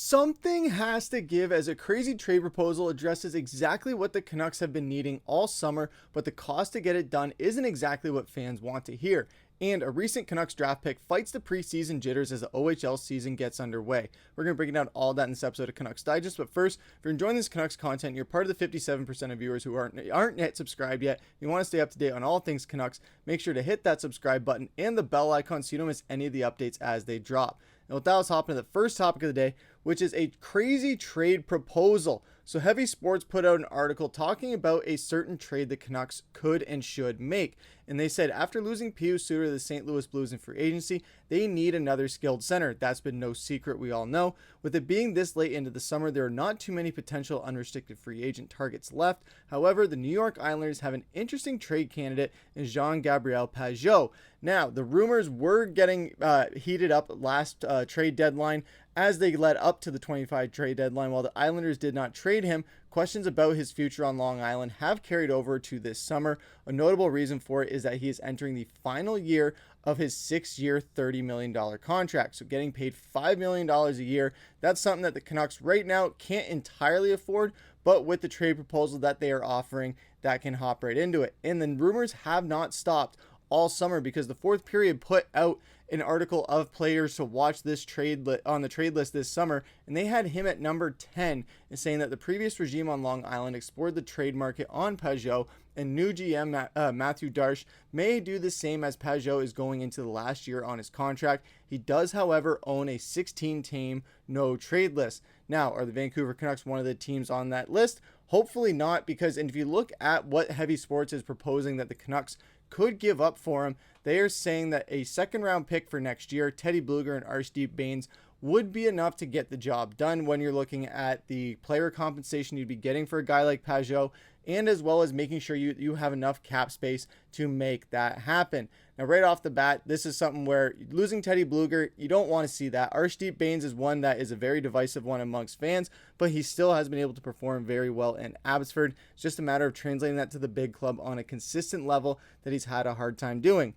Something has to give as a crazy trade proposal addresses exactly what the Canucks have been needing all summer, but the cost to get it done isn't exactly what fans want to hear. And a recent Canucks draft pick fights the preseason jitters as the OHL season gets underway. We're going to break down all that in this episode of Canucks Digest, but first, if you're enjoying this Canucks content, you're part of the 57% of viewers who aren't yet subscribed yet, you want to stay up to date on all things Canucks, make sure to hit that subscribe button and the bell icon so you don't miss any of the updates as they drop. Now with that, let's hop into the first topic of the day, which is a crazy trade proposal. So Heavy Sports put out an article talking about a certain trade the Canucks could and should make. And they said after losing Pius Suter to the St. Louis Blues in free agency, they need another skilled center. That's been no secret, we all know. With it being this late into the summer, there are not too many potential unrestricted free agent targets left. However, the New York Islanders have an interesting trade candidate in Jean-Gabriel Pageau. Now, the rumors were getting heated up last trade deadline as they led up to the 25 trade deadline. While the Islanders did not trade him, questions about his future on Long Island have carried over to this summer. A notable reason for it is that he is entering the final year of his 6-year, $30 million contract. So getting paid $5 million a year, that's something that the Canucks right now can't entirely afford, but with the trade proposal that they are offering, that can hop right into it. And the rumors have not stopped all summer because the fourth period put out an article of players to watch this trade on the trade list this summer, and they had him at number 10 and saying that the previous regime on Long Island explored the trade market on Pageau, and new GM Matthew Darche may do the same as Pageau is going into the last year on his contract. He does, however, own a 16-team no trade list. Now, are the Vancouver Canucks one of the teams on that list? Hopefully not, because if you look at what Heavy Sports is proposing that the Canucks could give up for him, they are saying that a second-round pick for next year, Teddy Blueger and Arshdeep Bains, would be enough to get the job done when you're looking at the player compensation you'd be getting for a guy like Pageau, and as well as making sure you have enough cap space to make that happen. Now, right off the bat, this is something where losing Teddy Blueger, you don't want to see that. Arshdeep Bains is one that is a very divisive one amongst fans, but he still has been able to perform very well in Abbotsford. It's just a matter of translating that to the big club on a consistent level that he's had a hard time doing.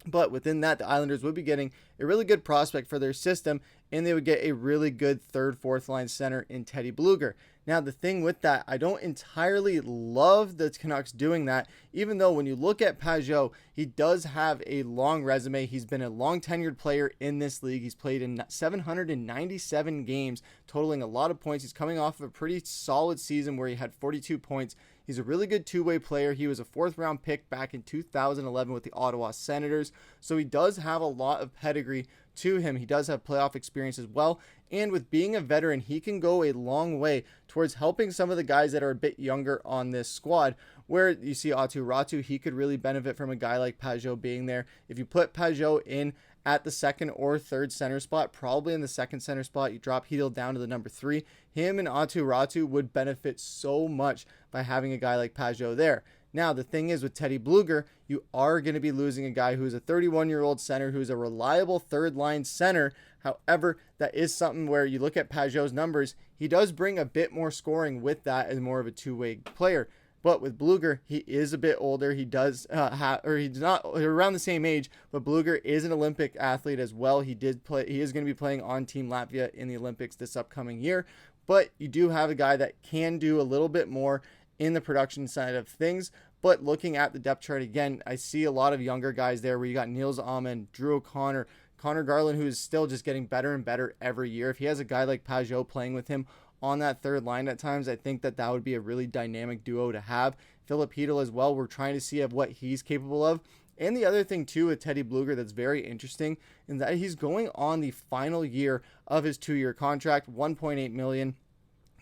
But within that, the Islanders would be getting a really good prospect for their system, and they would get a really good third, fourth line center in Teddy Blueger. Now, the thing with that, I don't entirely love the Canucks doing that, even though when you look at Pageau, he does have a long resume. He's been a long tenured player in this league. He's played in 797 games, totaling a lot of points. He's coming off of a pretty solid season where he had 42 points. He's a really good two-way player. He was a fourth-round pick back in 2011 with the Ottawa Senators, so he does have a lot of pedigree to him. He does have playoff experience as well, and with being a veteran, he can go a long way towards helping some of the guys that are a bit younger on this squad, where you see Aatu Ratu, he could really benefit from a guy like Pageau being there. If you put Pageau in at the second or third center spot, probably in the second center spot, you drop Hedel down to the number 3. Him and Aatu Ratu would benefit so much by having a guy like Pageau there. Now, the thing is with Teddy Blueger, you are going to be losing a guy who's a 31-year-old center who's a reliable third-line center. However, that is something where you look at Pageau's numbers, he does bring a bit more scoring with that as more of a two-way player. But with Blueger, he is a bit older. He does he's not around the same age, but Blueger is an Olympic athlete as well. He is going to be playing on Team Latvia in the Olympics this upcoming year. But you do have a guy that can do a little bit more in the production side of things. But looking at the depth chart again, I see a lot of younger guys there where you got Niels Ahman, Drew O'Connor, Conor Garland, who is still just getting better and better every year. If he has a guy like Pageau playing with him on that third line at times, I think that would be a really dynamic duo to have. Filip Hronek as well, we're trying to see what he's capable of. And the other thing too with Teddy Blueger that's very interesting is that he's going on the final year of his 2-year contract, $1.8 million.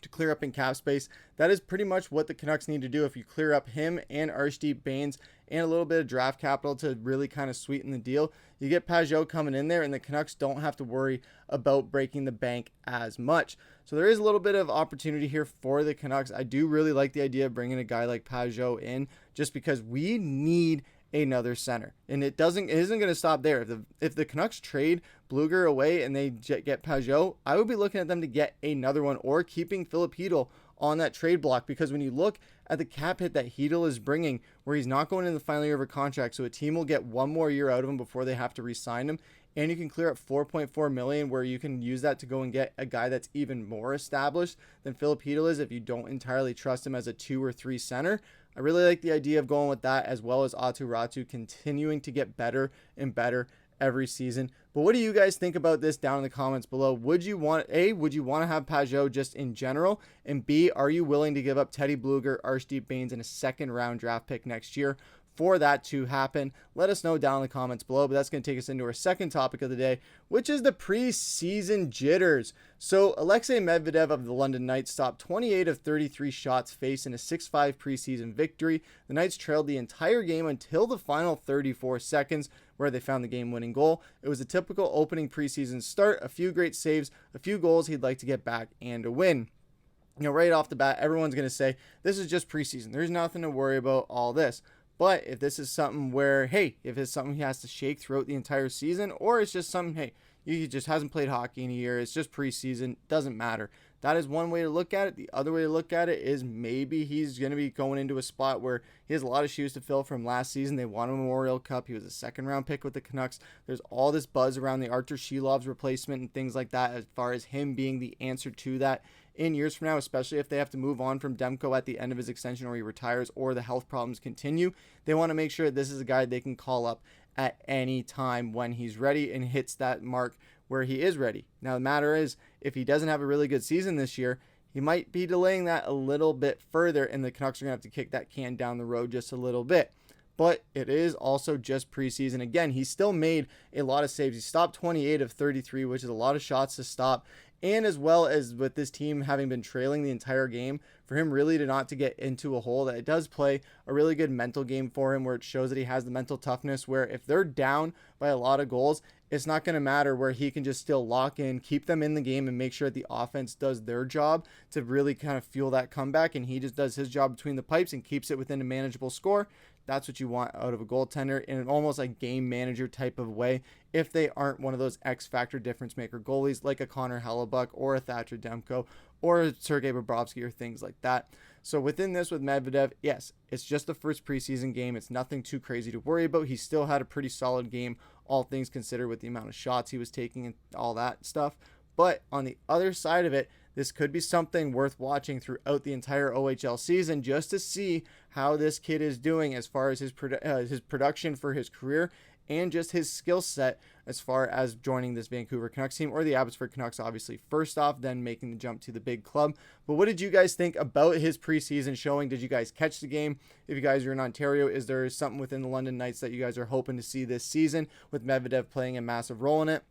To clear up in cap space. That is pretty much what the Canucks need to do. If you clear up him and Arshdeep Bains and a little bit of draft capital to really kind of sweeten the deal, you get Pageau coming in there, and the Canucks don't have to worry about breaking the bank as much. So there is a little bit of opportunity here for the Canucks. I do really like the idea of bringing a guy like Pageau in, just because we need another center, and it isn't going to stop there. If the Canucks trade Blueger away and they get Pageau, I would be looking at them to get another one or keeping Filip Hronek on that trade block, because when you look at the cap hit that Hedel is bringing, where he's not going in the final year of a contract, so a team will get one more year out of him before they have to re-sign him, and you can clear up $4.4 million, where you can use that to go and get a guy that's even more established than Filip Hronek is if you don't entirely trust him as a 2 or 3 center. I really like the idea of going with that, as well as Aatu Räty continuing to get better and better every season. But what do you guys think about this down in the comments below? Would you want to have Pageau just in general? And B, are you willing to give up Teddy Blueger, Arshdeep Bains, and a second round draft pick next year for that to happen? Let us know down in the comments below. But that's going to take us into our second topic of the day, which is the preseason jitters. So Alexei Medvedev of the London Knights stopped 28 of 33 shots faced in a 6-5 preseason victory. The Knights trailed the entire game until the final 34 seconds, where they found the game-winning goal. It was a typical opening preseason start, a few great saves, a few goals he'd like to get back, and a win. Right off the bat, everyone's going to say, this is just preseason. There's nothing to worry about, all this. But if this is something where, hey, if it's something he has to shake throughout the entire season, or it's just something, hey, he just hasn't played hockey in a year, it's just preseason, doesn't matter. That is one way to look at it. The other way to look at it is maybe he's going to be going into a spot where he has a lot of shoes to fill from last season. They won a Memorial Cup. He was a second-round pick with the Canucks. There's all this buzz around the Artur Shilov's replacement and things like that, as far as him being the answer to that in years from now, especially if they have to move on from Demko at the end of his extension, or he retires, or the health problems continue. They want to make sure that this is a guy they can call up at any time when he's ready and hits that mark where he is ready. Now, the matter is, if he doesn't have a really good season this year, he might be delaying that a little bit further, and the Canucks are going to have to kick that can down the road just a little bit. But it is also just preseason. Again, he still made a lot of saves. He stopped 28 of 33, which is a lot of shots to stop. And as well as with this team having been trailing the entire game, for him really to not to get into a hole, that it does play a really good mental game for him, where it shows that he has the mental toughness, where if they're down by a lot of goals, it's not going to matter, where he can just still lock in, keep them in the game, and make sure that the offense does their job to really kind of fuel that comeback, and he just does his job between the pipes and keeps it within a manageable score. That's what you want out of a goaltender, in an almost like game manager type of way, if they aren't one of those X-factor difference maker goalies like a Connor Hellebuyck or a Thatcher Demko or a Sergei Bobrovsky or things like that. So within this with Medvedev, yes, it's just the first preseason game. It's nothing too crazy to worry about. He still had a pretty solid game, all things considered, with the amount of shots he was taking and all that stuff. But on the other side of it, this could be something worth watching throughout the entire OHL season, just to see how this kid is doing as far as his production for his career, and just his skill set as far as joining this Vancouver Canucks team, or the Abbotsford Canucks, obviously, first off, then making the jump to the big club. But what did you guys think about his preseason showing? Did you guys catch the game? If you guys are in Ontario, is there something within the London Knights that you guys are hoping to see this season, with Medvedev playing a massive role in it?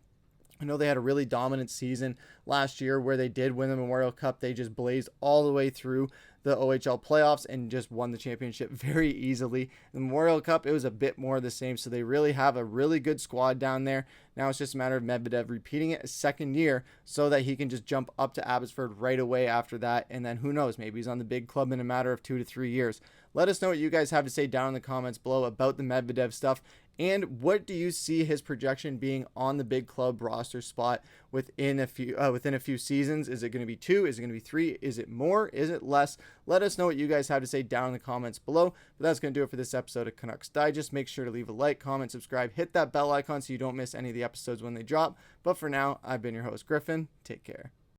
I know they had a really dominant season last year where they did win the Memorial Cup. They just blazed all the way through the OHL playoffs and just won the championship very easily. The Memorial Cup, it was a bit more of the same, so they really have a really good squad down there. Now it's just a matter of Medvedev repeating it a second year so that he can just jump up to Abbotsford right away after that, and then who knows, maybe he's on the big club in a matter of 2 to 3 years. Let us know what you guys have to say down in the comments below about the Medvedev stuff, and what do you see his projection being on the big club roster spot within a few seasons? Is it going to be 2? Is it going to be 3? Is it more? Is it less? Let us know what you guys have to say down in the comments below. But that's going to do it for this episode of Canucks Digest. Make sure to leave a like, comment, subscribe, hit that bell icon so you don't miss any of the episodes when they drop. But for now, I've been your host, Griffin. Take care.